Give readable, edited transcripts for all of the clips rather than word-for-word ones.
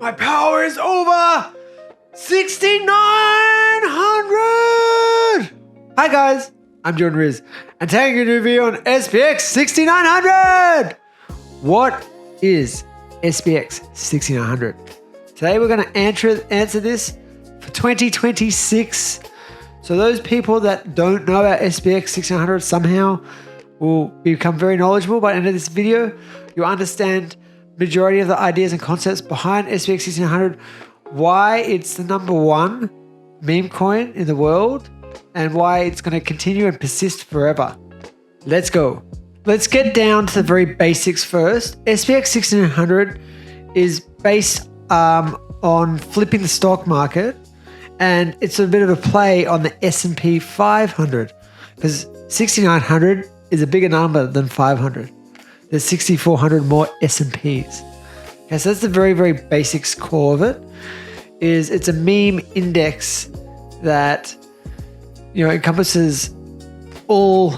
My power is over 6,900! Hi guys, I'm Jordan Riz, and taking a new video on SPX6900! What is SPX6900? Today we're going to answer this for 2026. So those people that don't know about SPX6900 somehow will become very knowledgeable by the end of this video. You'll understand majority of the ideas and concepts behind SPX6900, why it's the #1 meme coin in the world, and why it's going to continue and persist forever. Let's go. Let's get down to the very basics first. SPX6900 is based on flipping the stock market, and it's a bit of a play on the S&P 500 because 6,900 is a bigger number than 500. There's 6,400 more S&Ps. Okay, so that's the very, very basics core of it. It's a meme index that encompasses all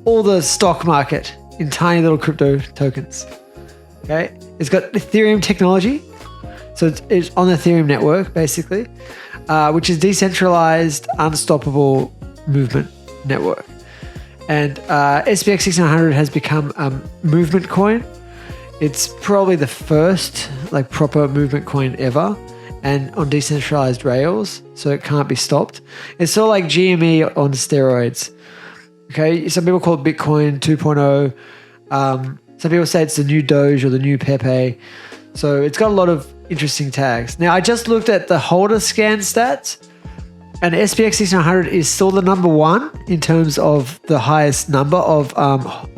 the stock market in tiny little crypto tokens. Okay, it's got Ethereum technology, so it's on the Ethereum network basically, which is decentralized, unstoppable movement network. And SPX6900 has become a movement coin. It's probably the first proper movement coin ever, and on decentralized rails, so it can't be stopped. It's sort of like GME on steroids. Okay, some people call it Bitcoin 2.0. Some people say it's the new Doge or the new Pepe. So it's got a lot of interesting tags. Now I just looked at the holder scan stats, and SPX6900 is still the #1 in terms of the highest number of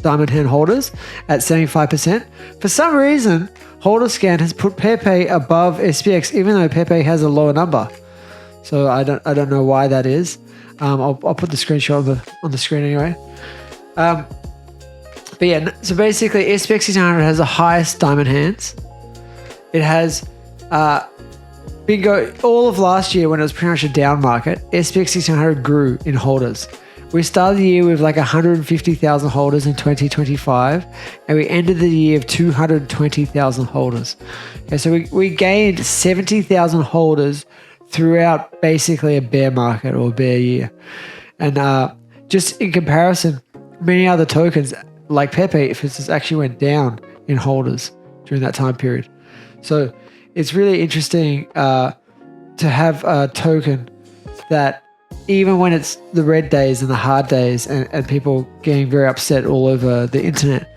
diamond hand holders at 75%. For some reason, holder scan has put Pepe above SPX, even though Pepe has a lower number. So I don't know why that is. I'll put the screenshot on the screen anyway. But yeah, so basically SPX6900 has the highest diamond hands. It has bingo, all of last year when it was pretty much a down market, SPX6900 grew in holders. We started the year with 150,000 holders in 2025, and we ended the year with 220,000 holders. Okay, so we gained 70,000 holders throughout basically a bear market or a bear year. And just in comparison, many other tokens like Pepe, if it actually went down in holders during that time period. So it's really interesting to have a token that even when it's the red days and the hard days and people getting very upset all over the internet,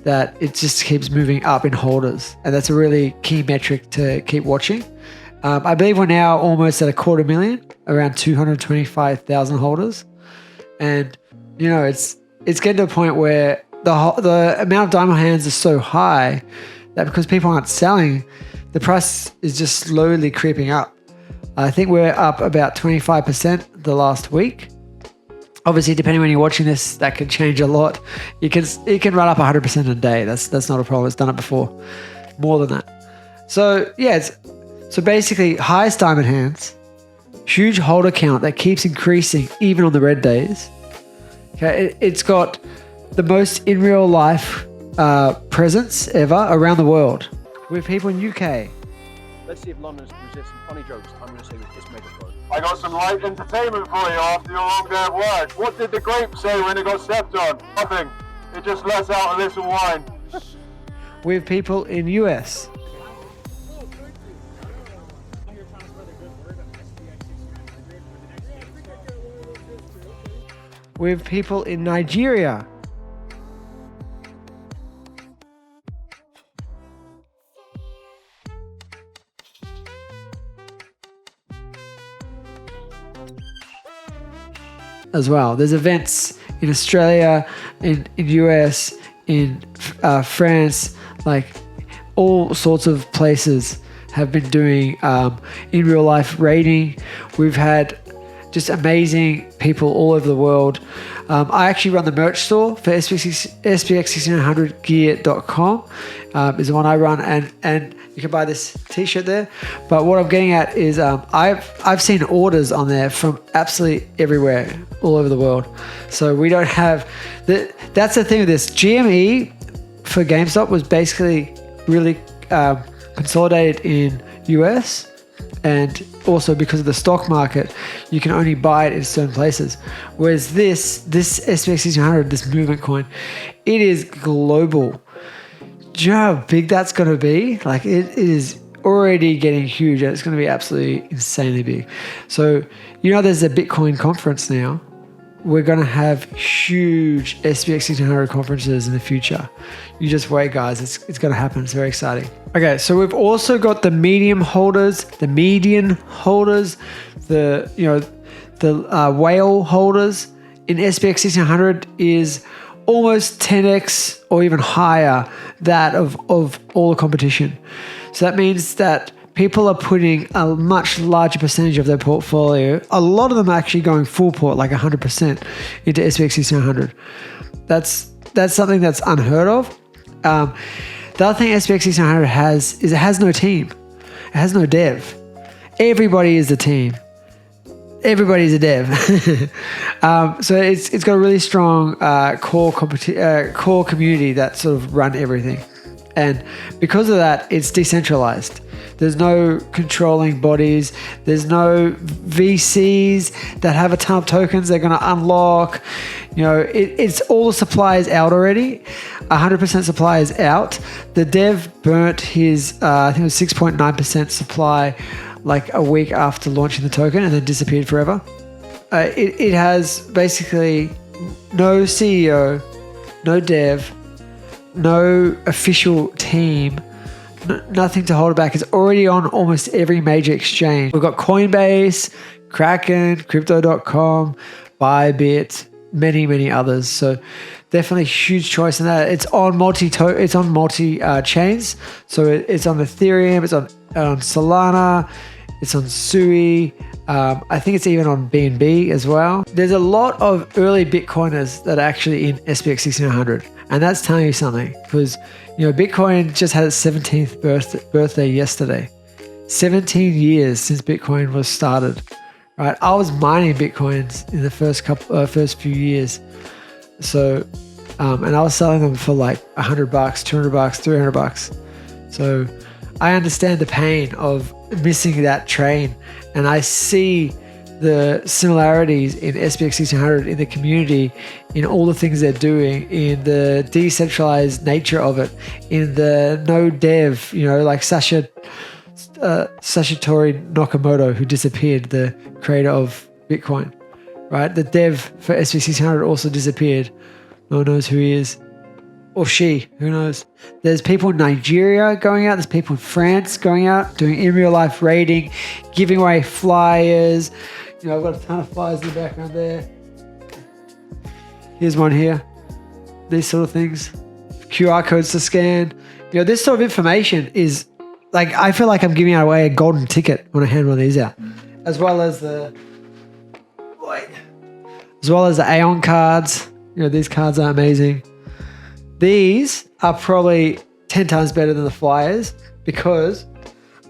that it just keeps moving up in holders. And that's a really key metric to keep watching. I believe we're now almost at 250,000, around 225,000 holders. And, it's getting to a point where the amount of diamond hands is so high that because people aren't selling, the price is just slowly creeping up. I think we're up about 25% the last week. Obviously, depending when you're watching this, that can change a lot. It can run up 100% in a day. That's not a problem. It's done it before, more than that. So yeah, so basically highest diamond hands, huge holder count that keeps increasing even on the red days. Okay, it's got the most in real life presence ever around the world. With people in UK. Let's see if London's can resist some funny jokes. I'm going to say with this megaphone. I got some light entertainment for you after your long day at work. What did the grape say when it got stepped on? Nothing. It just lets out a little wine. With people in US. With people in Nigeria. As well. There's events in Australia, in US, in France, all sorts of places have been doing in real life raiding. We've had just amazing people all over the world. I actually run the merch store for SPX6900gear.com is the one I run, and you can buy this t-shirt there. But what I'm getting at is I've seen orders on there from absolutely everywhere, all over the world. So we don't have that's the thing with this. GME for GameStop was basically really consolidated in US. And also because of the stock market, you can only buy it in certain places. Whereas this SPX6900, this movement coin, it is global. Do you know how big that's going to be? Like, it is already getting huge, and it's going to be absolutely insanely big. So, there's a Bitcoin conference now. We're going to have huge SPX1600 conferences in the future. You just wait, guys. It's going to happen. It's very exciting. Okay, so we've also got the medium holders, the median holders, the whale holders. In SPX1600 is almost 10x or even higher that of all the competition. So that means that people are putting a much larger percentage of their portfolio. A lot of them are actually going full port, like 100% into SPX6900. That's something that's unheard of. The other thing SPX6900 has is it has no team. It has no dev. Everybody is the team. Everybody's a dev. So it's got a really strong core community that sort of run everything. And because of that, it's decentralized. There's no controlling bodies. There's no VCs that have a ton of tokens they're going to unlock. It's all the supply is out already. 100% supply is out. The dev burnt his, I think it was 6.9% supply like a week after launching the token and then disappeared forever. It has basically no CEO, no dev, no official team, nothing to hold it back. It's already on almost every major exchange. We've got Coinbase, Kraken, Crypto.com, Bybit, many others. So definitely huge choice in that. It's on multi chains. So it's on Ethereum, it's on Solana, it's on Sui. I think it's even on BNB as well. There's a lot of early Bitcoiners that are actually in SPX6900. And that's telling you something, because Bitcoin just had its 17th birthday yesterday. 17 years since Bitcoin was started. Right? I was mining Bitcoins in the first few years. So, and I was selling them for like $100, $200, $300. So I understand the pain of missing that train, and I see the similarities in SPX1600 in the community, in all the things they're doing, in the decentralized nature of it, in the no dev, like Satoshi Nakamoto, who disappeared, the creator of Bitcoin, right? The dev for SPX1600 also disappeared. No one knows who he is. Or she, who knows? There's people in Nigeria going out. There's people in France going out, doing in real life raiding, giving away flyers. I've got a ton of flyers in the background there. Here's one here. These sort of things. QR codes to scan. This sort of information is like, I feel like I'm giving away a golden ticket when I hand one of these out. As well as the AEON cards. These cards are amazing. These are probably 10 times better than the flyers, because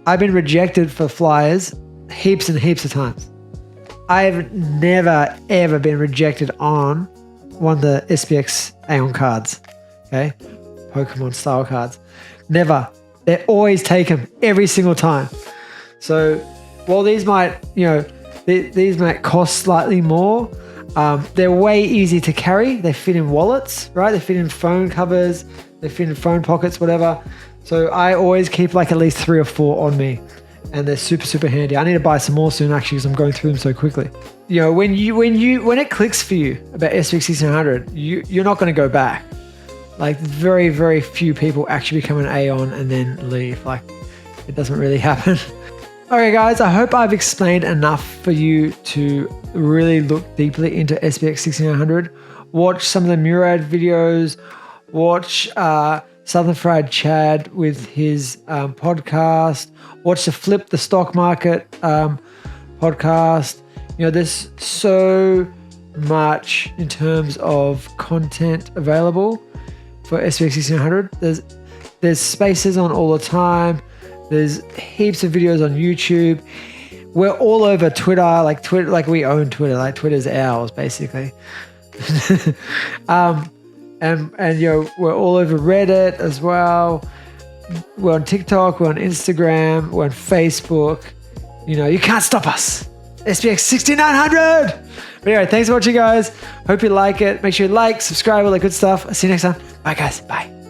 I've been rejected for flyers heaps and heaps of times. I've never, ever been rejected on one of the SPX AEON cards. Okay? Pokemon style cards. Never. They're always taken every single time. So while these might, these might cost slightly more, they're way easy to carry. They fit in wallets, right? They fit in phone covers, they fit in phone pockets, whatever. So I always keep like at least 3 or 4 on me, and they're super handy. I need to buy some more soon, actually, because I'm going through them so quickly. When it clicks for you about SPX1600, you're not going to go back. Like, very few people actually become an AEON and then leave. Like, it doesn't really happen. Okay, guys, I hope I've explained enough for you to really look deeply into SPX6900. Watch some of the Murad videos. Watch Southern Fried Chad with his podcast. Watch the Flip the Stock Market podcast. There's so much in terms of content available for SPX1600. There's spaces on all the time. There's heaps of videos on YouTube. We're all over Twitter, like we own Twitter. Like, Twitter's ours, basically. And we're all over Reddit as well. We're on TikTok, we're on Instagram, we're on Facebook. You know, you can't stop us. SPX6900. But anyway, thanks for watching, guys. Hope you like it. Make sure you like, subscribe, all that good stuff. I'll see you next time. Bye, guys. Bye.